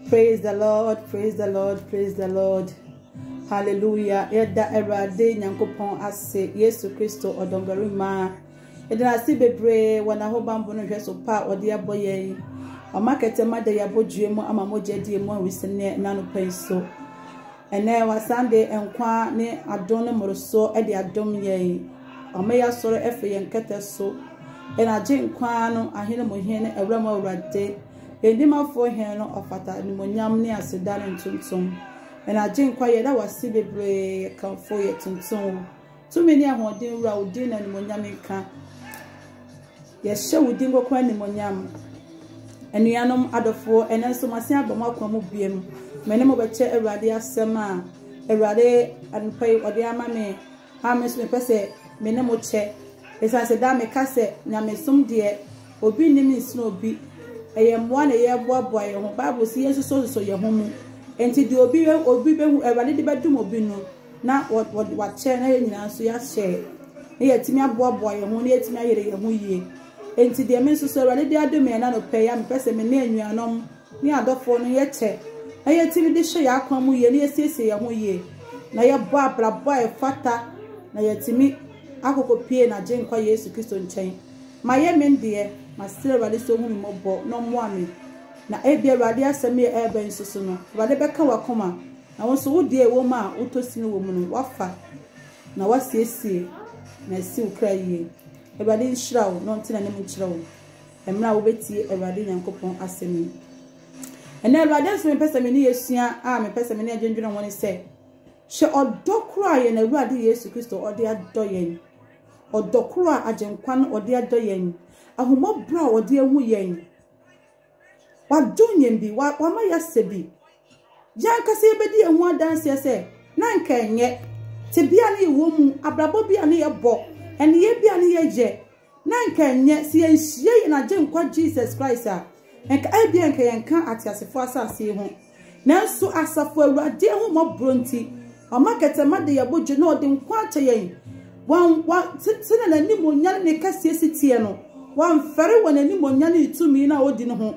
Praise the Lord, praise the Lord, praise the Lord. Hallelujah. Yeda erade nyankopon ase Yesu Kristo odongarima. Yeda ase bebre wana ho bambo no hweso pa ode aboye. O market ma de yabodue mu ama mogede mu awisene nanu penso. Ene wa Sunday enkwa ne adon ne moroso e de adom ye. O me ya soro efe ye nkete so. Ena je nkwa no ahene mo hene ewrama awrade. Endima for hen no ofata ni monyam ne aseda ne ntuntum. Ena je nkwa ye da wasi bebre kan for ye tuntum. Too many ahoden wura odin na ni monyam nka. Ye hye wudin gokwa ni monyam. Enuanom adofo enenso mase abama kwamu biem. Mene mo beche Ewrade asema. Ewrade anpai ode amame. Ha meso me pese mene mo che. Esanse da me kase nyamesom de obi nim nsino obi. Eye mwa na ye boaboa ye ho Bible si yesu so ye ho mu. Enti de obi be hu Ewrade de bedum obi no na wa che na ye nyina so ya she. Na ye timi aboaboa ye ho na ye timi ayere ye ho yie. Enti de me so Ewrade de adom ye na no pe ya me pese me na anuanom ni adofo no ye che. Na ye timi de hye ya akwa mu ye na ye siesie ye ho yie. Na ye bo abrabo e fata na ye timi akokopie na je nkwa Yesu Kristo nchen. Ma ye mendie ma sire Ewrade so hu mi mobo no moa me. Na ebi Ewrade asem ye ebe nsusu no. Ewrade beka wakoma. Na wonso wodie wo ma utosi no wo mu no wafa. Na wasiesie na si ukra yie. Ewrade nhyira wo no ntina ne mu nkyira wo. Emra wo betie Ewrade Nyankopon asem. Ene Ewrade asem pese me ne yesua a me pese me ne adwendwena woni se. Hye odokro aye na Ewrade Yesu Kristo ode adoyen. Odokro a agenkwan ode adoyen. Ahomobra ode ehu yen. Wadonyen bi wa ma yasebi. Yankase ebedi ehu adanse se na nka enye. Tebia na ewo mu abrabo bia na yebo. Ene ye bia na yeje. Na nka enye si enhie ye na agenkwa Jesus Christ a. Enka ebia nka yenka atiasefo asase ho. Nanso asafo Ewrade ehu mobronti. O market ma de yabodwe na ode nkwa ache yen. Wan tene na nimo nyane ne kase sitie no. Wan fere wan nimo nyane itumi na odi no ho.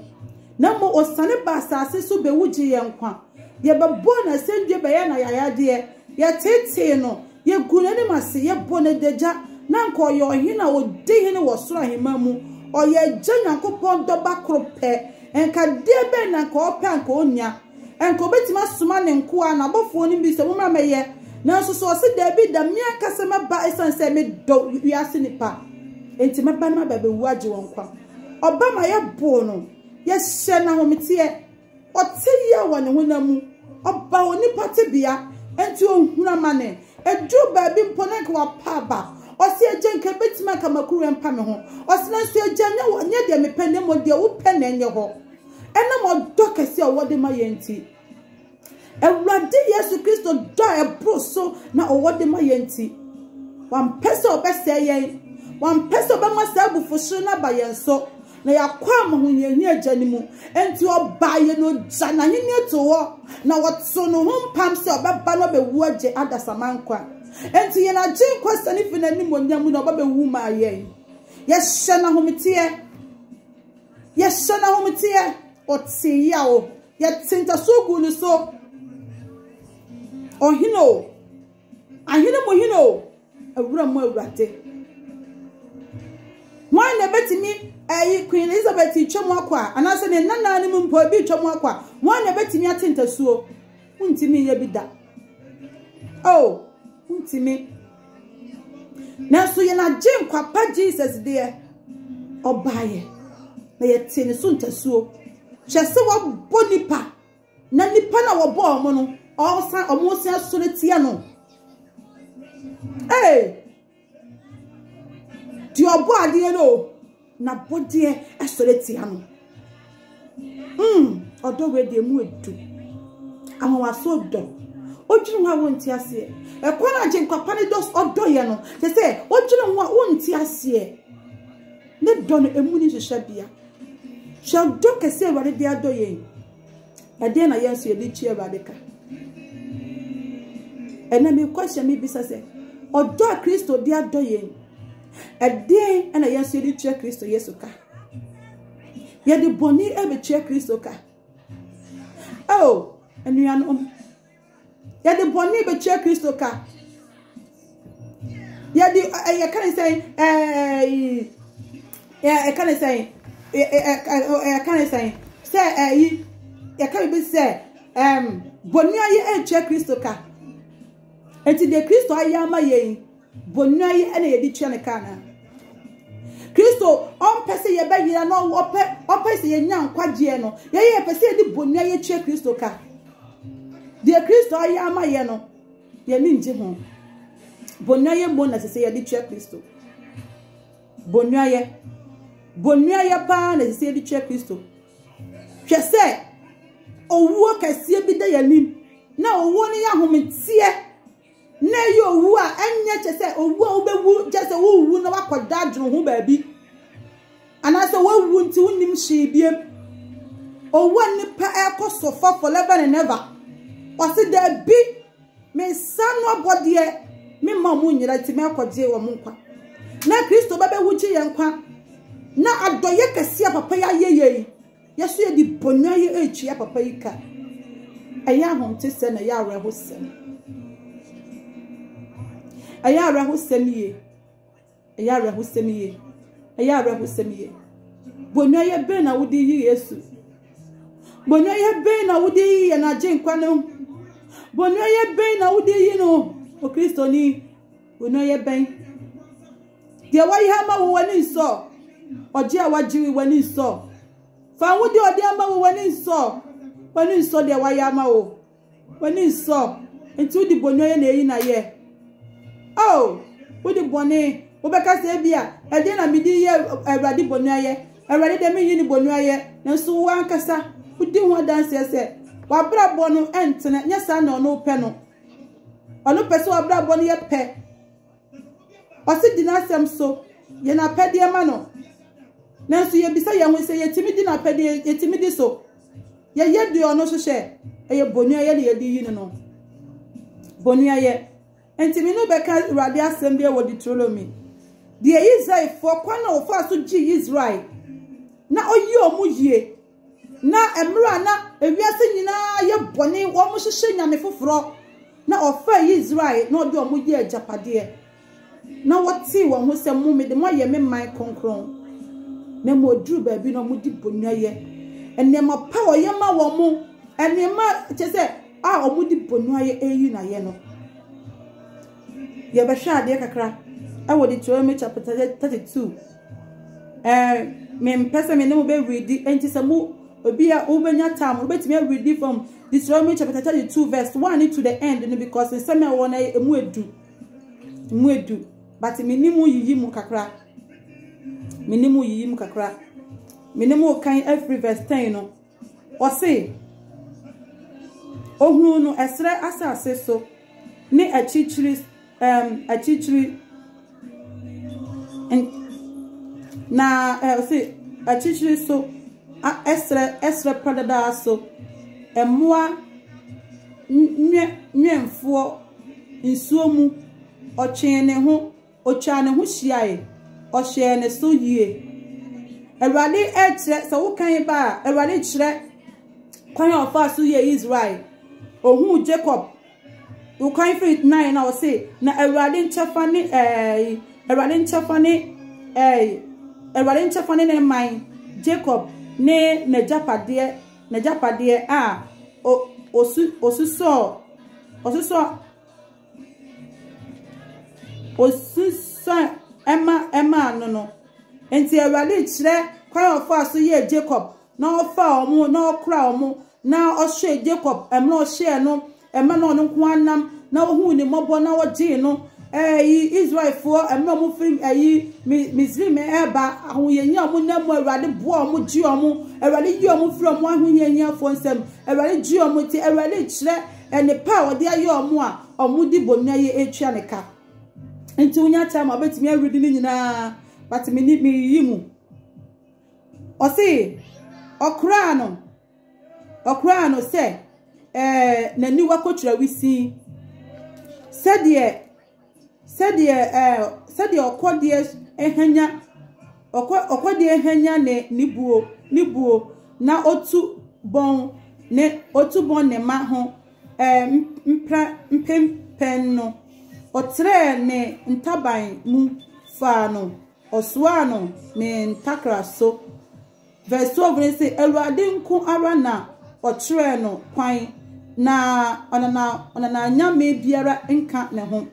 Na mo osane ba asase so be wugye yenkwa. Ye bebo na sendwe be ya na yayade ye tete no. Ye gunani mase ye bone deja na nko ye ohina odi hene wo soro ahema mu. O ye gye Nyankopon doba krope. Enka debe na nko ope nka onya. Enko betima suma ne nko a na bofo ni bi se mo mamaye. Na so se David da mia kasema ba esanse me do wiase nipa. Enti maba na ba be wuaje wonkwa. Oba ma ye bo no. Ye hye na hometie. Ote ye wone honamu. Oba oni patebia. Enti ohuna mane. Edu ba bi mpona nka wa paba. Osi eje nka betima ka makuru empa me ho. Osi na so eje nya nye de mepene mo de wo pene enye ho. Ena mo dokese owode ma ye nti. Ewrade Yesu Kristo do ebroso na owode ma yenti. Wan pese obese yen. Wan pese obama sabu fushu na bayenso. Na yakwa mahunye ni ajanimu. Enti obaye no jana hini eto na watso no humpam se obeba no be wuaje adasamankwa. Enti yena jin kwesta ni fina ni monyamu na obabe wu ma yen. Yehye na hometie. Yehye na hometie. Oti ya o. Yetinta so gunu so. Ohino ahino mohino awura mo Ewrade mwan na betimi Queen Elizabeth twemu akwa anase ne nana ne mpo bi twemu akwa mwan na betimi atentasuo untimi ye bida oh untimi na so ye na gye nkwapa Jesus de obaye na ye tene so ntasuo hyese wo bonipa na nipa na wo bo omo no osa omosia soletia no di obo ade no na bodie asoletia no odo we de mu edu ahwa so do odwunu ha wonti ase ekwana agye nkwapa ne dos odo ye no se se odwunu ho wonti ase ne do no emu ni hwehwe bia sha do kese Ewrade de ado ye ade na yenso ye di chi Ewrade ka. Ena me question me bisa se odo Kristo di adoyen ede ena yesu di tue Kristo Yesu ka ye di boni e be tue Kristo ka oh enuanom ya de boni be che Kristo ka ya di ya kan say ya kan say can say ya can be say boni aye che Kristo ka enti de Kristo ayama ye boni aye ene ye di che ne ka na Kristo on pese ye ba yira no ope se ye nya nkwaje no ye pese ye di boni aye che Kristo ka de Kristo ayama ye no ye ni nje ho boni aye mo na se ye di che Kristo boni aye pa na se ye di che Kristo hwe se owo kase bi da yanim na owo ne ya hometie na ye owu a enye che se owu a obewu je se wo wu na wakoda adwuru ho ba bi ana se wo wu nti wonim hye biem owu ni pa ekoso for never and never o se da bi me sanu abode me ma mu nyira ti me akoje wo mu nkwa na Kristo ba be wuchi ye nkwa na adoye kase papa ya yeye yesu ye di bonya ye echi ya papa yika aya honte se na ya areho sem aya areho sem ye bonya ye be na wudi yi Yesu bonya ye be na wudi yi na jenkwa no bonya ye be na wudi yi no o Kristo ni bonya ye ben de wa yi ha ma wo wani so oje awaji wani so fa wudi odi ama wo wani so de wa ya ma wo wani so enti wudi bonya ye na yi na ye oh wudi boni wo be ka se bia e de na midi ye Awurade bonya ye Awurade de me yi ni bonya ye na so wo ankasa wudi ho dance se wa bra bonu entene nya sa na ono pe no ono pe so wa bra bonu ye pe o se di na asem so ye na pe de ma no nanso ye bisa ye ho se ye timi di na pe de ye timi di so ye du ono so hye ye bonya ye ye di yi no bonya ye enti mi no be ka Awurade asem bi e wo Deuteronomy de Israel for kwana ofa so gi Israel na oyi omu yie na emra na ewiase nyina ye bone wo mo hye nyame foforo na ofa Israel na odi omu ye ajapade na woti wo ho se mu me de mo ye me man konkron na mo duru ba bi na mo di bonya ye ene ma pa wo ye ma wo mo ene ma che se a omu di bonya ye eyi na ye no ye be hwa de kakra I would Deuteronomy chapter 32. Me mpesa me no be read enti se mu obi a ubenya time obet me read from Deuteronomy chapter 32 verse 1 to the end because in some won emu edu but me nimu yiyi mu kakra me nimu kan every verse 10 no o say ohunu no esre asase so ne achichiri na say achichiri so esre pradada so emoa nwemfo nsuomu ochene ho hyiae ohye so yie Awurade ekire so wo kan ba Awurade kire kwan ofa so ye Israel ohun Jacob wo kan free 9 na wo say na Awurade nchafane ne man Jacob ne najapade a osuso ema no enti Awurade kire kwan ofa so ye Jacob na ofa omo na okra omo na ohye Jacob emna ohye no ema no nko anam na ohun ni mobo na woje no Israel for emna mo film Misrim eba ahoyenya mo na mo Awurade bo omo ji omo Awurade yi omo from ahoyenya fo nsem Awurade ji omo ti Awurade kire ene pa ode aye omo a omo di bonya ye etwa ne ka enti unya time obetimi awudi ni nyina but me yimu o say okra no say nani wakotura wisi said okode ehanya ne nibuo na otu bon ne otubon ne ma ho mpempen no otre ne ntaban mu fa no osua no ne ntakra so verse 12 say Awurade nko ara na otre no kwan na onana nyame biara nka ne ho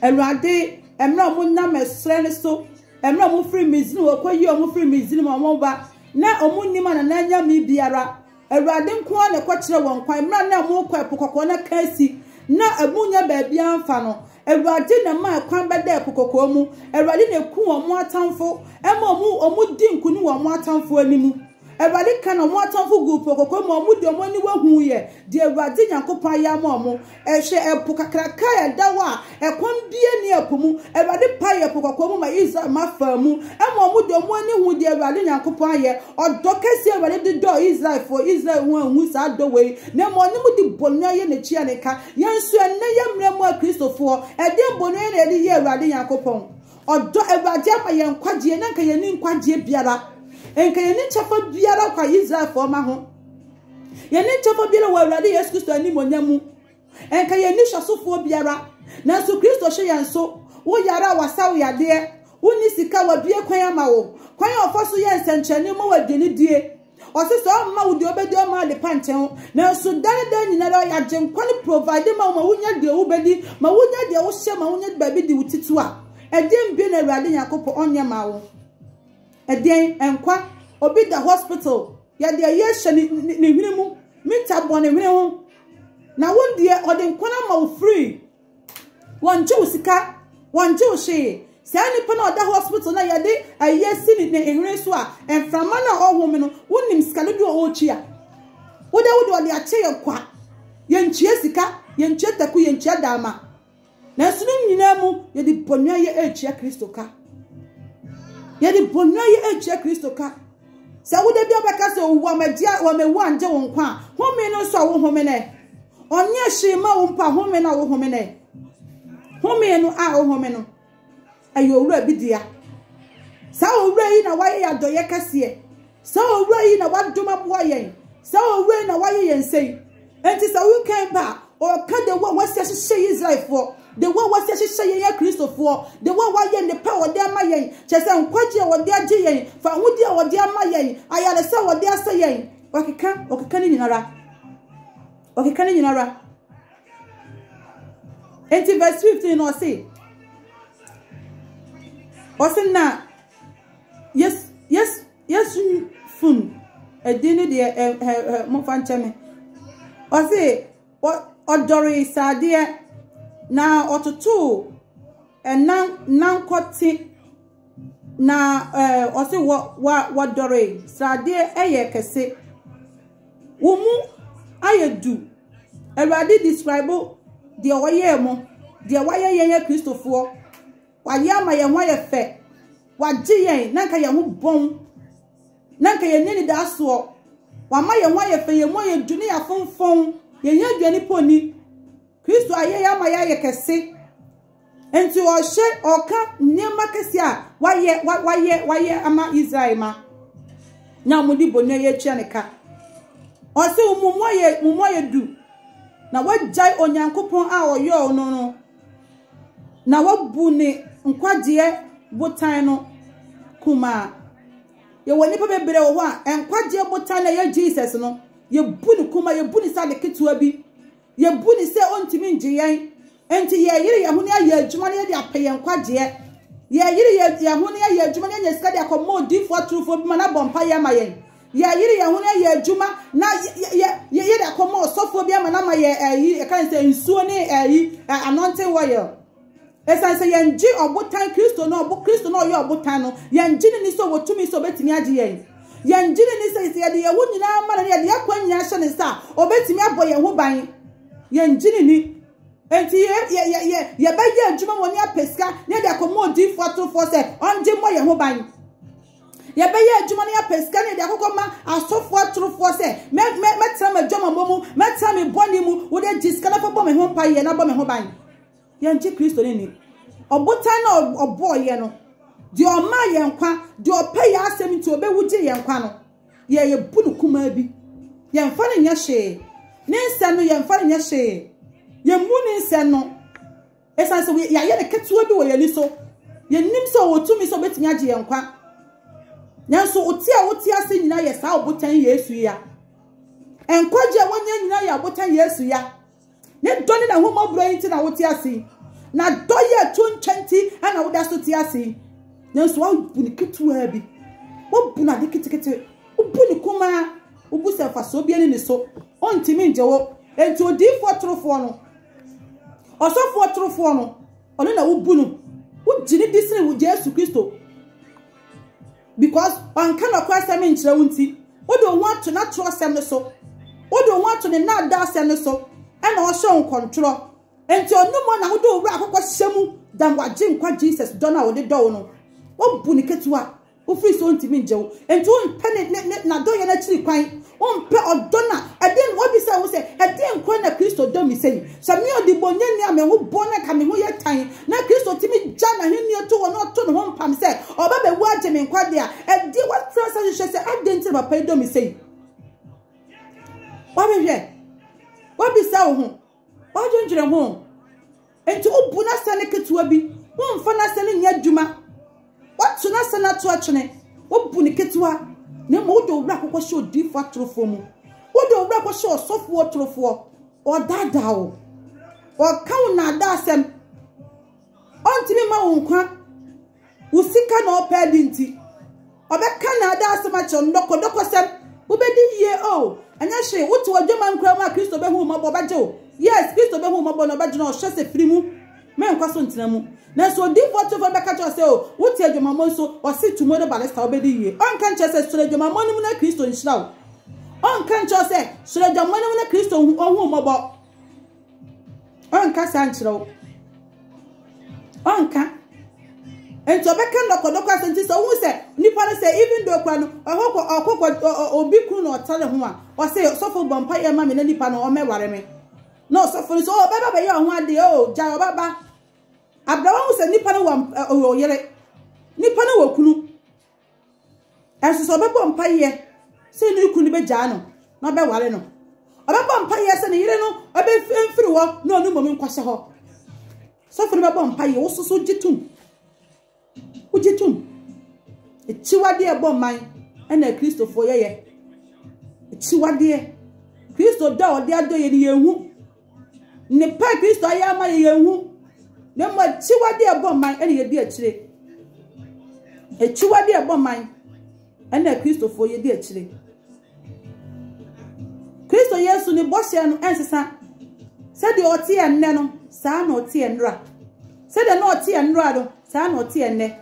Awurade emra mo na mesre ne so emra mo free mizini okoyi o mo free mizini mo ba na omunima na nyame biara Awurade nko ara na kwakire won kwan emra na mo kwa epokoko na kasi na abunya ba bia amfa no Awurade na ma kwan beda epokoko mu Awurade na ku omo atamfo ema omu di nkuni wo omo atamfo animu Awurade ka na omo atamfo gu pokoko mu omu di omo ni wahu ye di Awurade Nyankopon ya ma omo ehwe epokakraka ya dawa ekwan bie ni epomu Awurade pa ya pokoko mu ma Israel mafa mu ema omu di omo ni hu di Awurade Nyankopon ye odokasi Awurade di do Israel for Israel hu sa do we na mo ni mu di bonya ye na chia ne ka yansu enne ye mremu a Kristofo ede bonya na ede ye Awurade Nyankopon odo Awurade ma ye nkwagye na nka ye ni nkwagye biara enka ye ni chafa biara kwa Israel for ma ho ye ni chafa biara wa Awurade Yesu Kristo ani monyamu enka ye ni hwasofo biara na so Kristo hye yanso wo yara wasaw yade woni sika wa bie kwan ama wo kwan ofoso ye nsenchani mo wa deni die osiso ma wo de obedi o ma de panchen na so dan nyina lo ya genkwan provide ma wunya de wo bedi ma wunya de wo hye ma wunya ba bi di wutitu a edem bi na Awurade Yakob onye ma wo eden enkwa obi da hospital ya de ye hye ni hwinemu mita bone hwine ho na wondie ode nkwana ma wo free wonje usika wonje uhye sani pana oda hospital na ya de ayesi ni ehwine so a enframa na ohome no wonim sika no bi o chia wode ode ache ye kwa ye nchie sika ye nchie taku ye nchie dama na sunu nyina mu ye di bonwa ye echia Kristo ka ye di bonwa ye echia Kristo ka sa wode bi obeka se owu amadia wa mewu anje won kwa home no so wo home ne onye hwema wo mpa home na wo home ne home no a wo home no ayo owura bidia sa owura yi na waye ya doye kase sa owura yi na wadoma bo yen sa owura na waye yen sei enti sa wu kan ba o ka de wo wase hye Israel for the one was hye ye Kristo for the one wa yen the power de ama yen chese nkwaje wo de age yen fa hudi wo de ama yen ayale sa wo de asa yen okeka ni nyinara enti verse 15 no say na yes fun edini de mo fancheme o say odori sade na otutu nankoti na o say wa dori sade eye kese wumu ayedu Awurade describe de oye mo de waye yen Kristofo waye ama ye ho ye fe waje yen nanka ye ho bon nanka ye ni da so wa ma ye ho ye fe ye mo ye duni ya fonfon ye nya duani poni Kristo aye ya ma ye kese enti o hye oka nyema kese a waye ama Israel ma nya mo di bonye ye twa ne ka o se mumo ye du na wajai Onyankopon a oyo no na wabu ne nkwaje botan no kuma ye woni pa bebere wo a nkwaje botan na ye Jesus no ye bu ne kuma ye bu ne sa de ketua bi ye bu ne se ontimi ngiyen enti ye yire ye honi aye adwuma ne de apeye nkwaje ye yire ye honi aye adwuma ne nya sika de akomo difo trufo bi mana bompa ye mayen ye yire ye honi aye adwuma na ye de akomo sofo bi mana ma ye e kan se nsuo ne anointing oil esanse yenji obotan Kristo no ye obotan no yenji ni so wotumi so betimi age yen yenji ni se ye de ye wu nyina ma na ye de akwa nya hye ne sa obetimi abo ye ho ban yenji ni enti ye ba ye adwuma woni apeska ne de akomo di foto for se onje mo ye ho ban ye ba ye adwuma ne apeska ne de akokoma asofo atrofo se metra ma adwuma momu metra me boni mu wo de jiska na bo me ho pa ye na bo me ho ban yenji Kristo ni obotan na oboye no de o ma ye nkwa de o pe ya asem nti obewuje ye nkwa no ye bunu kuma bi yɛmfa ne nyɛ hwee ne nsɛm no yɛmfa ne nyɛ hwee yɛmmu ne nsɛm no ɛsan sɛ yɛayɛ ne ketewa bi wɔ yɛni so yɛnim sɛ wɔtumi sɛ obɛtumi agye yɛn nkwa nanso wote a wote ase nyina yɛ saa obotan Yesu ya enkwagye a wɔnyɛ nyina yɛ obotan Yesu ya ne dɔne na homabro yi nti na wote ase na dɔ yɛ 2020 ana woda so te ase nanso wabu ne ketewa bi wabu na de ketekete wabu ne kuma wabu sɛ fa so bi ani ne so ontimi njewo enti odifo torofo no osofo torofo no ɔno na wabu no wogine disene wo Yesu Kristo because on cannot cross them in Chilunti. What do want to not trust them so? What do want to the not dash them so? And also control. And to no more now do rap shemu than what Jim quite Jesus done out the door. What bunicatua? Who free so to me, Joe? And to penny not doing actually quite. One pair of donna. I didn't what this I was say. I didn't quite a Christo dummy say. Samio de Bonania me who born a coming with your time. Now Christo Timmy John and him near two or not to one pam say. Or Baba watch him in quad there. And dear what France I say I didn't tell my pay dummy say. What be here? What be so home? Why don't you home? And to open a seneca to a be one fana selling yet Juma. What to not send out to a chine? What bunicatua? Ne modo rap was show deep factor for me. What do rap was show soft water for or dadao or count na dasem on to me my own crap. Usika no pedinti or that can that's much on Doko sem who be ye oh and I say what to a German grandma Christo be home about Joe. Yes, Christo be home about no just a free move. Men question to them. Now so deep water for back at yourself. What tell your mamma so or sit tomorrow balance obedi ye. On can't just say your mamma na Christo in shroud. On can't just say so your mamma na Christo on home about. On can't sanchro. On can't. And to back and look at so who say Nippon say even though or big or tell him or say so for vampire mammy any pan or me warame. No, so for so baba be your one day oh Jababa. Abraham was a nippana or yere nippana or kunu. As so baba paye, say you couldn't be jano, not by wareno. About payas and you know, I be free walk, no woman quashaho. So for the baba paye also so jitum. Ujitum. A chiwa dear bomb mine and a Christo for ye. A chiwa dear Christo down there doing you. Ne pa Christo I am my young. No more chiwa dear bomb mine and ye dear chile. A chiwa dear bomb mine and a Christo for ye dear chile. Christo yes to the Boshian answer. Said the Oti and Nano, San or T and Ra. Said the Naughty and Rado, San or T and Ne.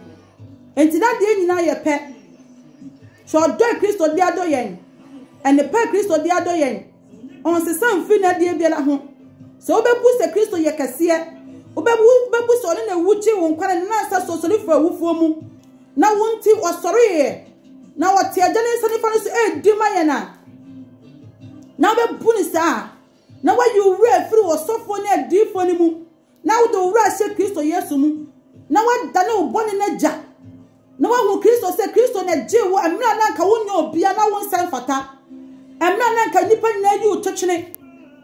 And to that day, now your pet. So do Christo the other yen. And the pet Christo the other yen. On the sun finna dear Bella home. So be push the Christo ye cassia. Obebu so in a wuchi won kwa na so sorry for wufuomu. Na wonti o sorry. Na what tia jane so nifa so di mayana. Na be buni sa. Na why you read through or sofo na di foni mu. Na wo do ra se Christo Yesu mu. Na wa dane wo boni na ja. Na wa wo Christo se Christo na je wo amra na nka wonyo obia na won san fata. Amra na nka nipa na yi wo chochene.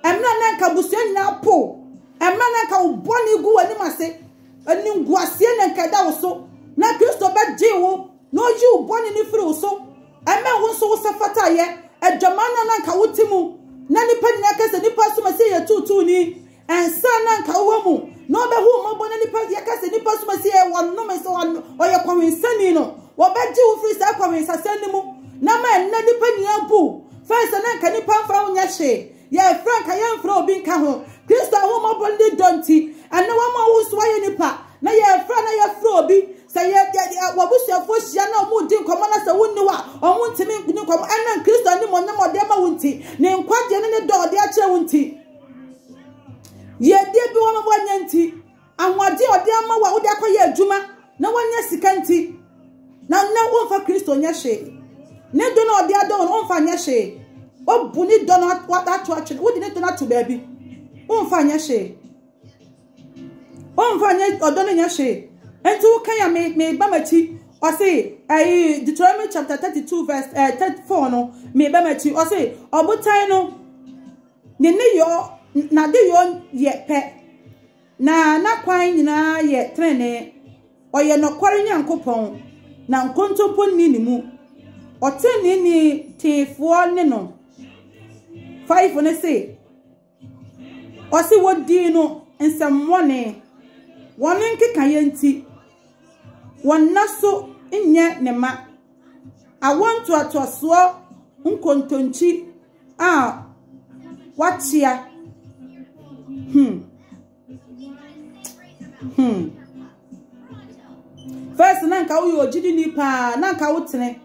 Amra na nka busua na po. Amra na nka wo boni gu wani mase. Ani nguasie na nka da wo so. Na Christo ba je wo no yi wo boni ni firi wo so. Amra wo so wo safata ye. Adwamana na nka wo timu. Na nipa ni akase nipa so ma se ye tutu ni. Ensa na nka wo mu. No be hu mo boni nipa ye akase nipa so ma se ye won no me so o ye kwensani no. Wo ba je wo firi sa kwensasani mu. Na ma na nipa ni ampu. First na nka nipa mfa wo nya hye. Ye frank ayan fra obi nka ho. Kristo ho mo boni donti. Ana wa ma wo so aye nipa. Na ye fra na ye fra obi. Say ye wabusuafo hia na omu di nkomo na se wonni wa omu ntimi ni nkomo ana Kristo ni mo na mo de ma wonti ne nkwaje ne do de a kire wonti ye de bi wo mo anya nti anwade ode ama wa wo de akoye adwuma na wanya sika nti na wo fa Kristo nya hye ne do na ode ado wo fa nya hye obu ni do na wata to atwe wo de ne to na to baabi wo fa nya hye wo fa nya odo ne nya hye enti wo kan ya me ba machi or say Deuteronomy chapter 32 verse 34 no me be machi or say obotan no ne yo na de yo ye pe na kwan nyina ye trene oye nokware Nyankopɔn na nkontompo ni mu oteni ni tefo ne no 5 ne say o si wodi no nsɛmmɔne wɔn nkeka yɛnti wɔn naso nyɛ ne ma awonto atoasoɔ nkontonchi a watia first na nka wo yojidi ni pa na nka wo tene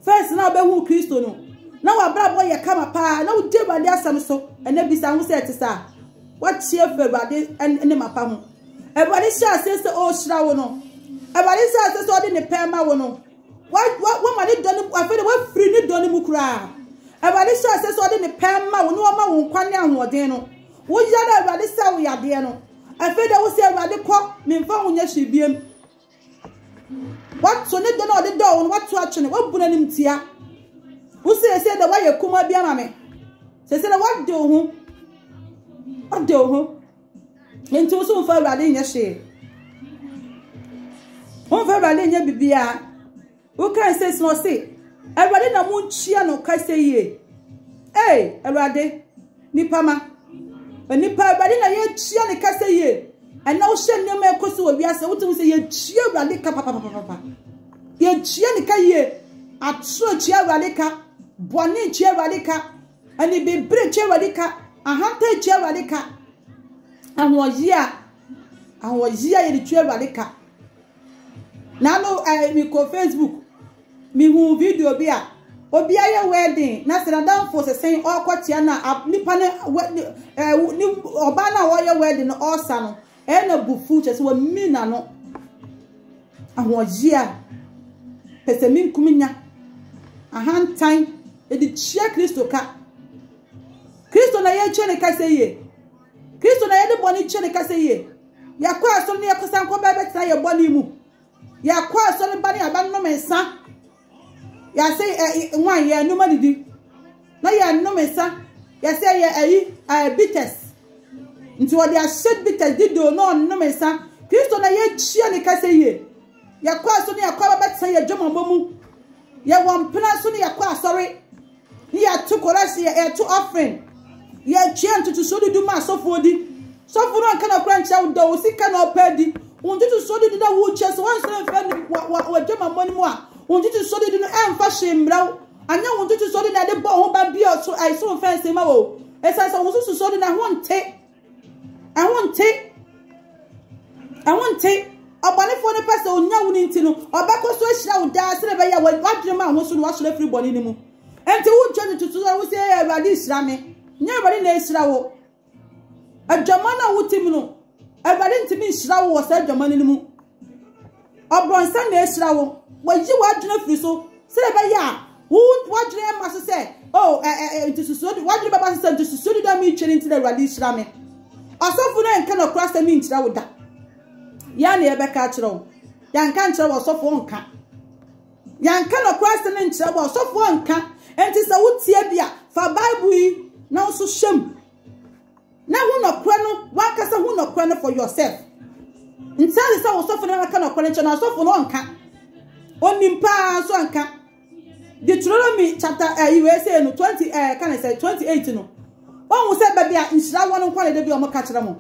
first na obehu Kristo no na wabra boy kama pa na wo de bade asam so ena bisa ho se etisa watia febade ene mapa ho ebade sha se o shira wo no ebade sha se o de ne pema wo no wa ma de doni afede wa free ni doni mu kura ebade sha se o de ne pema wo no ma wo nkwane ahoden no wo yada ebade sha wo yade no afede wo se ebade kɔ memfa wo nya hwebiem what so ne do na de do what to atwene what buna nim tia wo se de wa ye kuma bia ma me se what do ho enti wo so fa awade nya hye won fa awade nya bibia wo kan se no se awade na mu chia no ka se ye awade nipa ma nipa awade na ye chia ne ka se ye ana wo hye ne ma ekosi wo wiase wo tum se ye chia awade ka papa ye chia ne ka ye atro chia awade ka boni chia awade ka ani bebre chia awade ka ahanta chia awade ka ahoyia ye de chia awade ka na no mi ko Facebook mi hu video bia obi aye wedding na seradan for se sen okwatia na nipa ne ni oba na wo ye wedding no osa no na bufu che se wa mina no ahoyia pese min kuminya ahantan e di chia Kristo ka Kristo na ye che ne ka se ye Kristo na ye de boni che ne ka se ye yakwa aso ne yakosan ko ba betra ye boni mu yakwa aso ne bani aba no mensa ya say nwan ye no madidi na ya no mensa ya say ye bitters nti wo dia shed bitters dido no mensa Kristo na ye chia ne ka se ye yakwa aso ne yakwa ba betra ye dwomambo mu ye wompena so ne yakwa asori ni ya to korasi ye to offering ye chia ntutu so dudu ma sofodi sofuru an kana kura ncha do wo sika na opedi untutu so dudu da wo chia so wan so fa ni wa dwomambo ni mu a untutu so dudu no emfa hwemraw anya untutu so dudu na de bo ho ba bia so ai so fa se ma wo esa so untutu so dudu na ho nte abane fo ne pese onya wuni nti no obako so ahira wo da se be ya wadwene ma ho so no wasore free body ni mu enti wo ntwe tutu so wo se Awurade hira me nya Awurade na hira wo adwama na wo tim no Awurade ntimi hira wo wo se adwama ni mu obronsa na hira wo waji wadwene free so se be ya wo wadwene ma so se tutu so wadwene baba se tutu so da mi twene nti na Awurade hira me asofu na nka na kura se mi ntira wo da ya na ebeka kiro ya nka ntira wo sofo nka ya nka na kwase na ntira wo sofo nka enti se wotie bia fa bible yi na so hwem na hu no kwa no wakasa hu no kwa no for yourself ntali se wo sofo na ka no kwa na sofo no nka onimpa so nka Deuteronomy chapter USA no 20 can I say 28 no won se babia ntira wo no kwa de bia o mo ka kira mo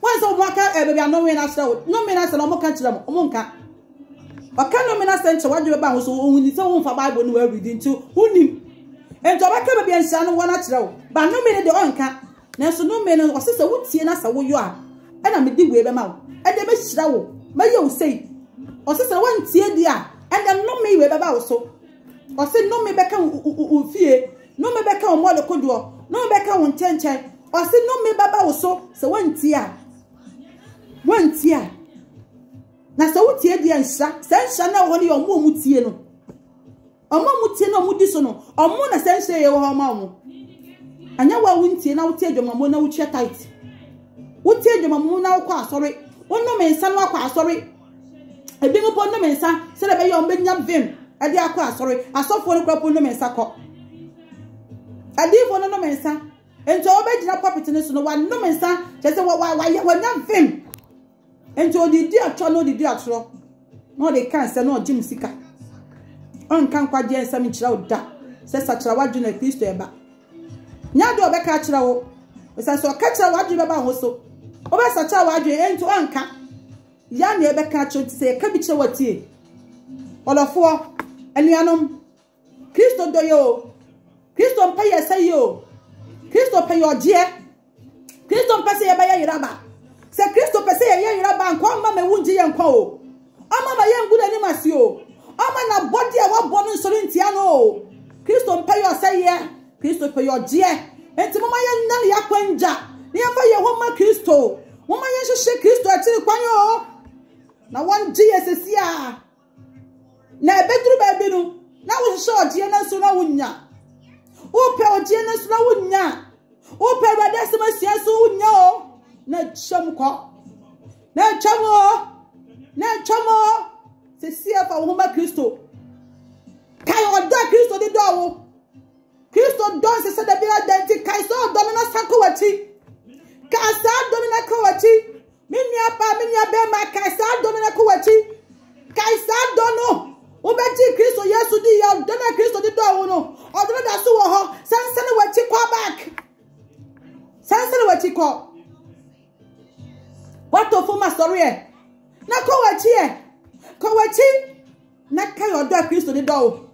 wọ́n sọ wọ́n ká bẹ̀bí àná mi náà sẹ́wọ̀ no mi náà sẹ́wọ̀ ọmọ kan kyerẹ́ ọmọ nka ọ̀ká no mi náà sẹ́ nkyẹ́ wájú bẹ́ẹ̀ bá àwọn sọ ohun ní sẹ́ wọ́n fa Bible ní wọ́n reading nti wọ́n nim nti ọba ká bẹ̀bí ẹ̀nhyẹ́ no wọ́n akyerẹ́ o ba no mi ní de ọ̀nka nanso no mi ní ọ̀sẹ̀ sẹ́ wọ́n tie náà sẹ́ wọ́n yọ a ẹ̀na mi di wei bẹ́ẹ̀ ma o ẹ̀dẹ̀ bẹ́ hyira wo mẹ́yẹ o sẹ́yì ọ̀sẹ̀ sẹ́ wọ́n tie di a ẹ̀dẹ̀ no mi wei bẹ́ẹ̀ bá o so ọ̀sẹ̀ no mi bẹ́ẹ̀ ká òfie no mi bẹ́ẹ̀ ká ọmọ ọ̀lẹ́kọ̀dọ̀ no mi bẹ́ẹ̀ ká wọn nkyɛnkyɛn ọ̀sẹ̀ no mi bẹ́ẹ̀ bá o so sẹ́ wọ́n tie a wantia na so wutie dia nsa sensa na woni omo mutie no omudi so no omo na sensa ye wo ma omo anya wa wuntie na wutie dwomamo na wutie tight wutie dwomamo na wo kwa asori wonno me nsa no kwa asori ebi mo pon no mensa se le be yo mbenya vim ade akọ asori asofo no kra pon no mensa kọ ade fo no mensa ento obegina puppet ne so no wa no mensa je se wa nya vim ento di atro no di atro no de kan se no jim sika on kan kwaje ensam kira oda se sakira wadu na Kristo eba nya do obeka kira wo se so ka kira wadu beba ho so oba sakira wadu ento anka ya na ebeka kira se ka bi kira watie olofo anuanom Kristo do yo Kristo mpa ye say yo Kristo pe yo je Kristo mpa se ye ba ye yiraba se Kristo pe se ye yiraba nko ma me wunji ye nko o ama ma ye nguda ni masi o ama na body e wa bonu nsori ntia no Kristo mpa yo say ye Kristo pe yo je enti mama ye nna ya kwanja ni afa ye ho ma Kristo mama ye hye Kristo atiri kwan yo na won je yesesia na bedru ba bi no na wo hye oje na so na wunya o pe oje na so na wunya o pe ba da sema sia so wunya o na cham ko na chamo se sia fa wo ma Kristo kai oda Kristo de do wo Kristo don se da bi identity kai so do na sanko wati ka sa do na ko wati minya be ma kai sa do na ko wati kai sa do no o be ti Kristo Yesu di ya do na Kristo di do wo no o do da so wo ho sansan wati kwa back sansan wati ko what of my story na ko wati na kai odo Kristo di do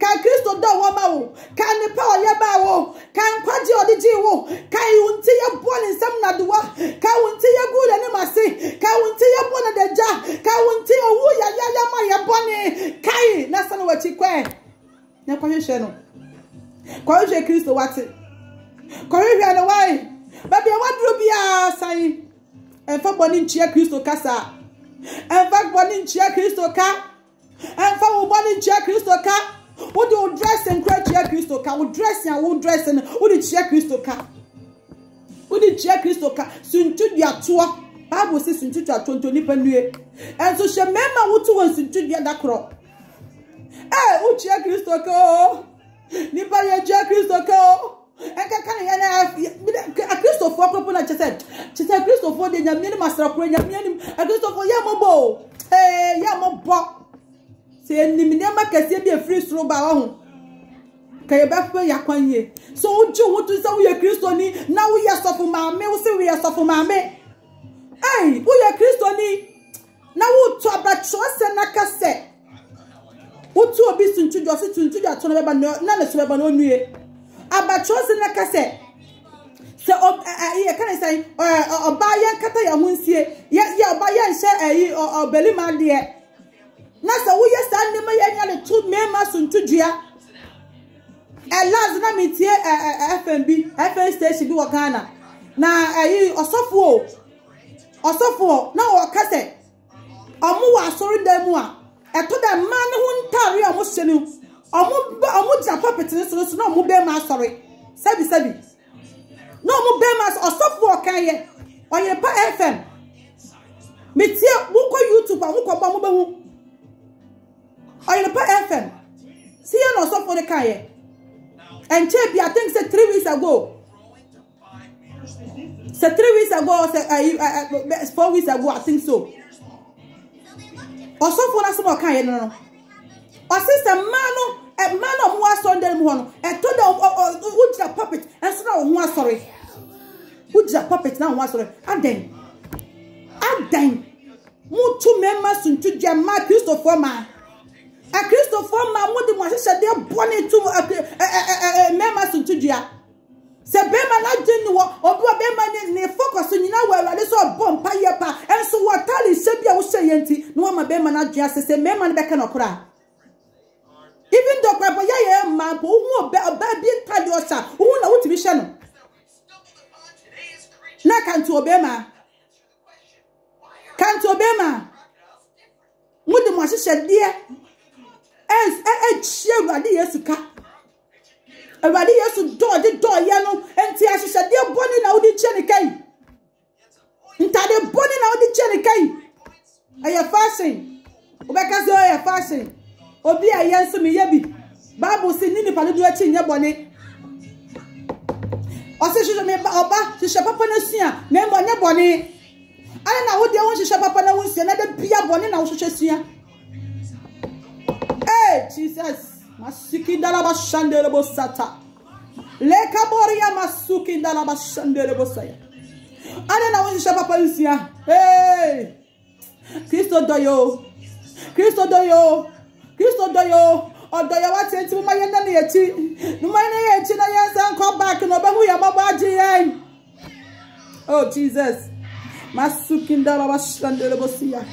kan Kristo do wo ma wo kan ne pa oye ba wo kan kwaje odiji wo kan unti ye boni nsam na duwa kan unti ye gule ne mase kan unti ye bona deja kan unti owu ya ma ye boni kai na sana wati kwe na kwahwe no kwahwe Kristo wati kwahwe no wai ba bia waduro bia sai enfa boni nchia Kristo kasa enfa boni nchia Kristo ka enfa wo boni nchia Kristo ka what do dress and cry to Kristo ka wo dress and wo dress and wo di chia Kristo ka wo di chia Kristo ka suntu dia to Bible says suntu dia to nipa nue and so she mema wo to won suntu dia da kro wo chia Kristo ka nipa ye chia Kristo ka enka kan ya na Kristo fo akropo na chese Kristo fo de nyamie ni masra kro nyamie ni Kristo fo ya mobo ya mobo se nimine makase bi free sro ba ho kay ba fa yakwanye so uju wutu se wo ye Kristo ni na wo ye sofo maame wo se wo ye sofo maame wo ye Kristo ni na wo to abracho se na kase wo tu obi suntu jo se tuntu ja to na be ba na le so be ba no nue abracho se na kase se ye kan say oba ye kata ya hunsie ye oba ye nse obeli ma de na sa wo yes and me ya nya le tu me ma suntu dua elaz na metie FM station bi wo Ghana na osofo na wo kase omu wa asori da mu a eto da man hu ntare a mo hyenu omu ja puppet ne so na omu be ma asori sabi no omu be ma osofo kan ye oye pa FM metie wo ko YouTube a wo ko ba mo be hu pa FM. See you no so for the car. And Chepi, I think said 3 weeks ago. Said 3 weeks ago, 4 weeks ago, I think so. Also for us more car, no. Or sister a man of more Sunday morning, and told them who's the puppet, and so now one sorry. Who's the puppet now? One sorry. And then, more 2 members into Jamma Christopher man. A Christopher ma mo de mo hye de bone to mema suntu dua se bema na dwenu wo obi bema ne focus nyina wo awade so bom pa ye pa enso wo tali se bia wo hye yenti no ma bema na dua se mema ne beka no kora even though kwa ye ma po hu oba bi tadi o sha hu na wo tibi hye no na kan to obema mo de mo hye de Awurade Yesu ka Awurade Yesu do ya no enti ahyehyade boni na wodi kye ne kai ntade boni na wodi kye ne kai aya fashion Obeka se o fashion. Obi a yenso me ye bi. Bible say ni nipa do achi nye bone. O se hwehwe me oba hwehwe papa na sua na mo nye bone. Ana na wo de won hwehwe papa na won sua na da bia bone na wo hwehwe sua. Hey Jesus, masiki dalaba shandere bosata. Leka boria masuki dalaba shandere bosaya. Ana na won hwehwe papa sua. Hey! Kristo doyo. Kristo doyo. Kristo doyo. Odoyo watenti mo maye na echi. No maye echi na yansa come back no be hu ya mabaji yen. Oh Jesus. Masukinda baba shandele bosia.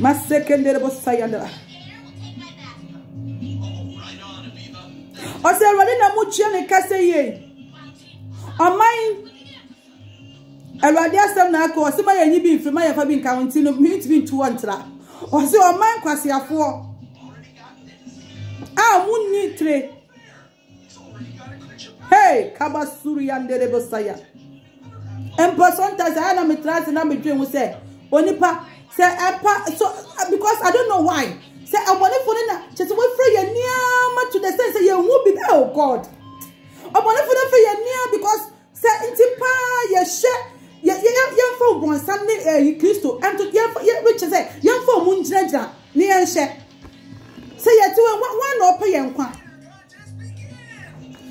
Masekendele bosaya ndala. Ose rode na mu chie ne kase ye. Amai Elwadi asem na akọ osema ya nyi bi mfrema ya fa bi nka wonti no minute bi ntu wontra ose o man kwase afo munni tre hey kabasuru ya ndere bosaya emposonta sa na mitrase na medwen wo se onipa se apa so because I don't know why say abone fo na chese we free ya niama to the sense ya hu bi oh God abone fo na fe ya nia because say ntipa ya she yan fo bon samne Kristo and to yan which say yan fo mu njira ni yan hye say yeti one no pay yan kwa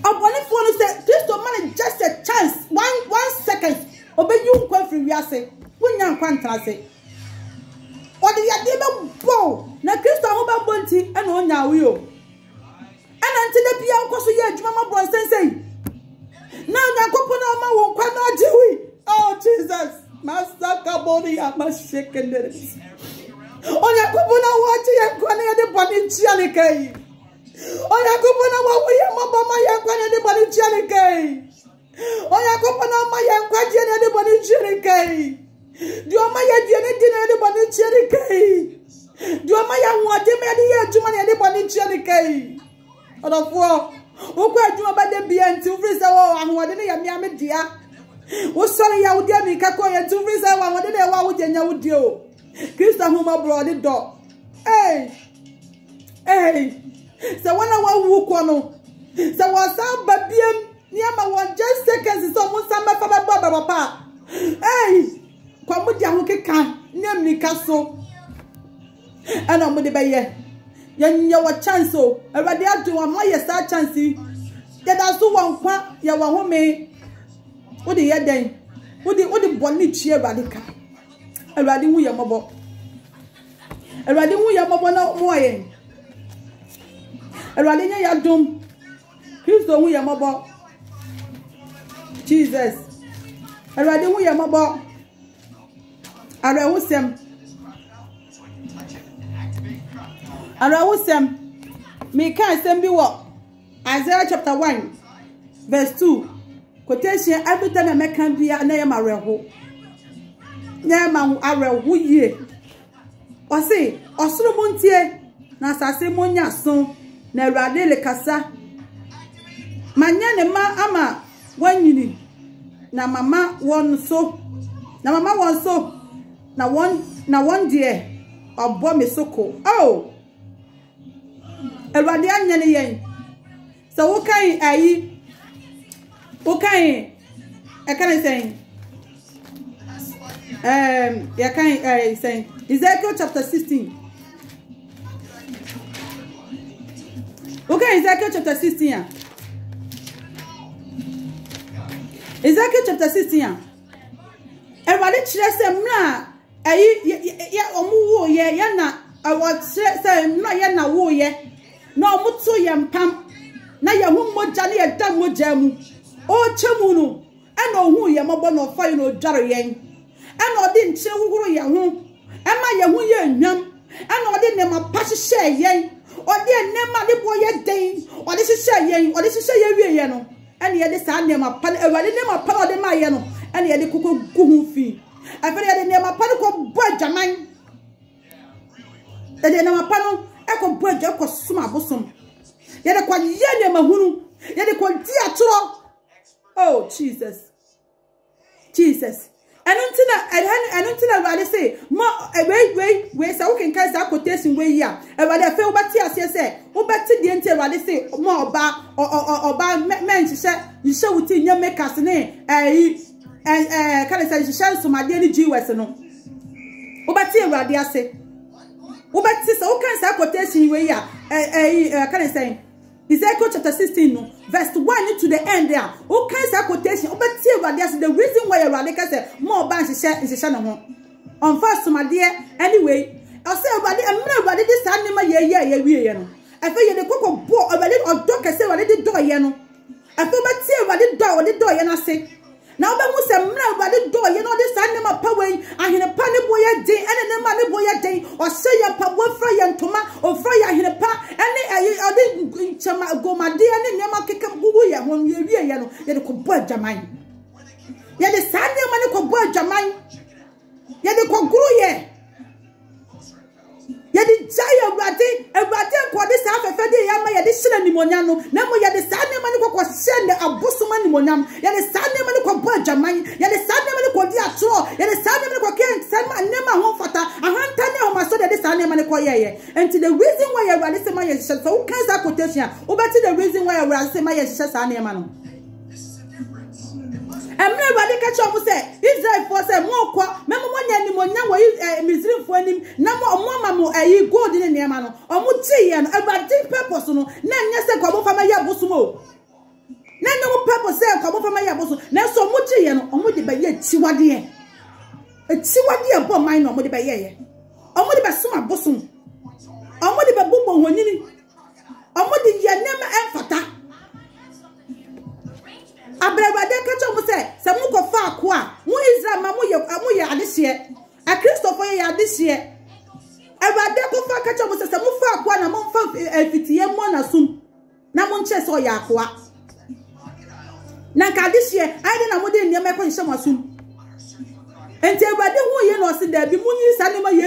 abone fo no say Kristo man just a chance 1 second obeyu nkwa free wiase wonya nkwa ntrase odi ya de be bo na Kristo ho ba bonti e na onya awi o ana ntile bia nkoso ye adwuma ma bon sensei na nyakopo na ma won kwa na ajiwi. Oh Jesus, Master Kabori amashekendere. Oya kubona wachi yankwane de bani chiale kai. Oya kubona wawe mabama yankwane de bani chiale kai. Oya kubona ma yankwaje de bani chiale kai. Dio ma ya die de bani chiale kai. Dio ma ya nwade me de ya juma de bani chiale kai. Odofo, okwa juma ba de bia nti ufrisa wo ahwade ne ya miame dia. Wo sorry ya wudi ami kako ya tu visa wa wode de wa wuje nya wudi o Kristo huma brother do hey se wana wa wu ko no se wa san babiem ni ama 1 just seconds so mo san ma fa ba papa hey kwa mo dia ho keka ni amika so ana mo de be ye nya wa chance o Awurade adu wa mo ye sa chance ya da so wa nkwa ya wa home Odi ye den odi boni chi Awurade ka Awurade hu ye mobo Awurade hu ye mobo na mo ayen Awurade nya ya dum Kristo hu ye mobo Jesus Awurade hu ye mobo ara wusem me kan sem bi wo Isaiah chapter 1 verse 2 quotation every time I make can be na ya mareho nya ma areho ye o se osoro montie na asase monya so na Awurade le kasa manya ne ma ama wanyini na mama won so na won die obo mesoko oh Awurade anya ne yen so wo kan ayi okay, I can say you can say Ezekiel chapter 16. Okay, Ezekiel chapter 16. Ezekiel chapter 16. Everybody say mna ya omu ye ya na awot say mna ya na wo ye na omu to ye mpam na ya hu moja na ye dam moja mu o chamunu ana ohu ye mobo no fa no dware yen ana odi nche huhuru ye ho ama ye hu ye nwam ana odi ne ma pashe yen odi ne ma de bo ye den odi hye ye wie ye no ana ye de sa ne ma pa Awurade ne ma pa odi ma ye no ana ye de kokko guhu fi afere ye de ne ma pa ko bo adwaman de ne ma pa no e ko bo adwa ko suma bosom ye de kwa ye ne ma hunu ye de ko di atoro. Oh, Jesus. enuntina Awurade say mo we say wo kenkan sa quotation we ya Awurade fe wo bati ase say wo bati de enti Awurade say mo oba men hye wuti nya makers ne kan say hye somade ni GWS no wo bati Awurade ase wo bati say wo kan sa quotation we ya kan say Ezekiel chapter 16 no verse 1 to the end there. O can say quotation. O beti Awurade the reason why Awurade can say more ban hye no ho. On first my dear anyway. I say Awurade this anima ye wie no. I feel ye the koko bo Awurade odo kese Awurade do ye no. I feel beti Awurade do ye na say. Now be mu say Awurade do ye no this anima power ahine pa ne boye din ene ne ma ne boye din o say ye pa wo fra ye ntoma o fra ye ahine pa ene odi chama gomade ene nyama keke gugu ye ho ye wie ye no ye de ko bo adwaman ye de sane ma ne ko bo adwaman ye de ko guru ye ye de jai Awurade ko de sa afefe de ya ma ye de hire nimonya no na mo ye de sane ma ne ko sende abosoma nimonyam ye de sane ma ne ko bo adwaman ye de sane ma ne ko di atro ye de sane ma ne ko ken sama nema ho fata ahanta ne ho maso de sane ma ne ko ye enti the reason why Awurade say ma ye hye so kan sa quotation o beti the reason why Awurade say ma ye hye sane ma no Awurade ka cho mo say Israel for say mo kwa memo nya nimonya wo Misraim for anim na mo mo gold ne nema no o mo tie ye no Awurade purpose no na nya se kwa mo fa ma ye bosumo na nya mo purpose say kwa mo fa ma ye bosu na so mo tie ye no o mo de ba ye tiwade bo man no mo de ba ye o mo de ba suma bosum o mo de ba bumbo honini o mo de ye nema emfata Awurade ka cho mo se mo ko fa akoa mo Israel ma mo ye adehye a Christopher ye adehye Awurade ko fa ka cho mo se mo fa akoa na mo fa fitiye mo na sum na mo nche so ya akoa na ka adehye ai de na mo de nniam e ko nche mo sum enti Awurade hu ye no se da bi mo nyi sa ne ma